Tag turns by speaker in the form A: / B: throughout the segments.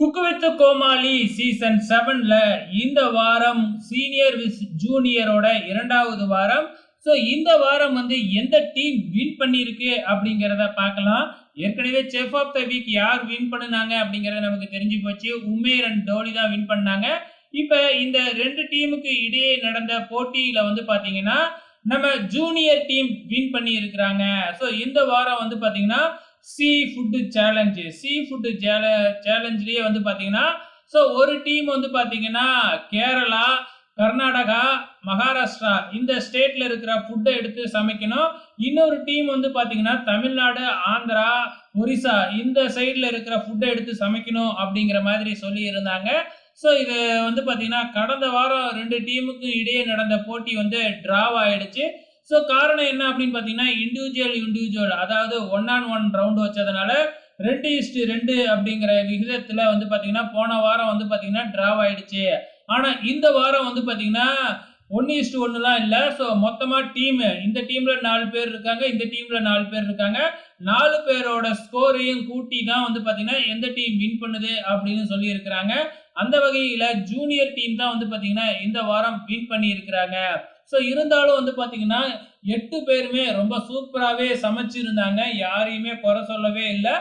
A: Cook with Comali season 7ல இந்த வாரம் senior விஸ் ஜூனியரோட இரண்டாவது வாரம். ஸோ இந்த வாரம் வந்து எந்த டீம் வின் பண்ணியிருக்கு அப்படிங்கிறத பார்க்கலாம். ஏற்கனவே செஃப் ஆஃப் த வீக் யார் வின் பண்ணுனாங்க அப்படிங்கிறது நமக்கு தெரிஞ்சு போச்சு. உமேர் அண்ட் டோலி தான் வின் பண்ணாங்க. இப்ப இந்த 2 டீமுக்கு இடையே நடந்த போட்டியில வந்து பாத்தீங்கன்னா, நம்ம ஜூனியர் டீம் வின் பண்ணி இருக்கிறாங்க. ஸோ இந்த வாரம் வந்து பாத்தீங்கன்னா சீ ஃபுட் சேலஞ்ச் சேலஞ்சிலேயே வந்து பாத்தீங்கன்னா, ஸோ ஒரு டீம் வந்து பாத்தீங்கன்னா கேரளா, கர்நாடகா, மகாராஷ்டிரா இந்த ஸ்டேட்ல இருக்கிற ஃபுட்டை எடுத்து சமைக்கணும். இன்னொரு டீம் வந்து பாத்தீங்கன்னா தமிழ்நாடு, ஆந்திரா, ஒரிசா இந்த சைடுல இருக்கிற ஃபுட்டை எடுத்து சமைக்கணும் அப்படிங்கிற மாதிரி சொல்லி இருந்தாங்க. ஸோ இது வந்து பாத்தீங்கன்னா கடந்த வாரம் 2 டீமுக்கு இடையே நடந்த போட்டி வந்து டிராவ் ஆயிடுச்சு. ஸோ காரணம் என்ன அப்படின்னு பார்த்தீங்கன்னா இண்டிவிஜுவல் அதாவது 1-on-1 ரவுண்ட் வச்சதுனால 2:2 அப்படிங்கிற விகிதத்தில் வந்து பார்த்தீங்கன்னா போன வாரம் வந்து பார்த்தீங்கன்னா டிராவ் ஆயிடுச்சு. ஆனால் இந்த வாரம் வந்து பார்த்தீங்கன்னா 1:1லாம் இல்லை. ஸோ மொத்தமாக இந்த டீம்ல 4 பேர் இருக்காங்க, இந்த டீம்ல 4 பேர் இருக்காங்க. 4 பேரோட ஸ்கோரையும் கூட்டி தான் வந்து பார்த்தீங்கன்னா எந்த டீம் வின் பண்ணுது அப்படின்னு சொல்லி இருக்கிறாங்க. அந்த வகையில ஜூனியர் டீம் தான் வந்து பார்த்தீங்கன்னா இந்த வாரம் வின் பண்ணி இருக்கிறாங்க. ஸோ இருந்தாலும் வந்து பார்த்தீங்கன்னா 8 பேருமே ரொம்ப சூப்பராகவே சமைச்சிருந்தாங்க. யாரையுமே குறை சொல்லவே இல்லை.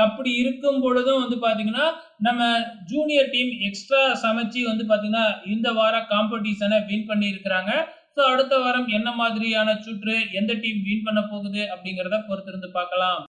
A: அப்படி இருக்கும் பொழுதும் வந்து பார்த்தீங்கன்னா நம்ம ஜூனியர் டீம் எக்ஸ்ட்ரா சமைச்சு வந்து பார்த்தீங்கன்னா இந்த வாரம் காம்படிஷனை வின் பண்ணி இருக்கிறாங்க. ஸோ அடுத்த வாரம் என்ன மாதிரியான சுற்று எந்த டீம் வின் பண்ண போகுது அப்படிங்கிறத பொறுத்திருந்து பார்க்கலாம்.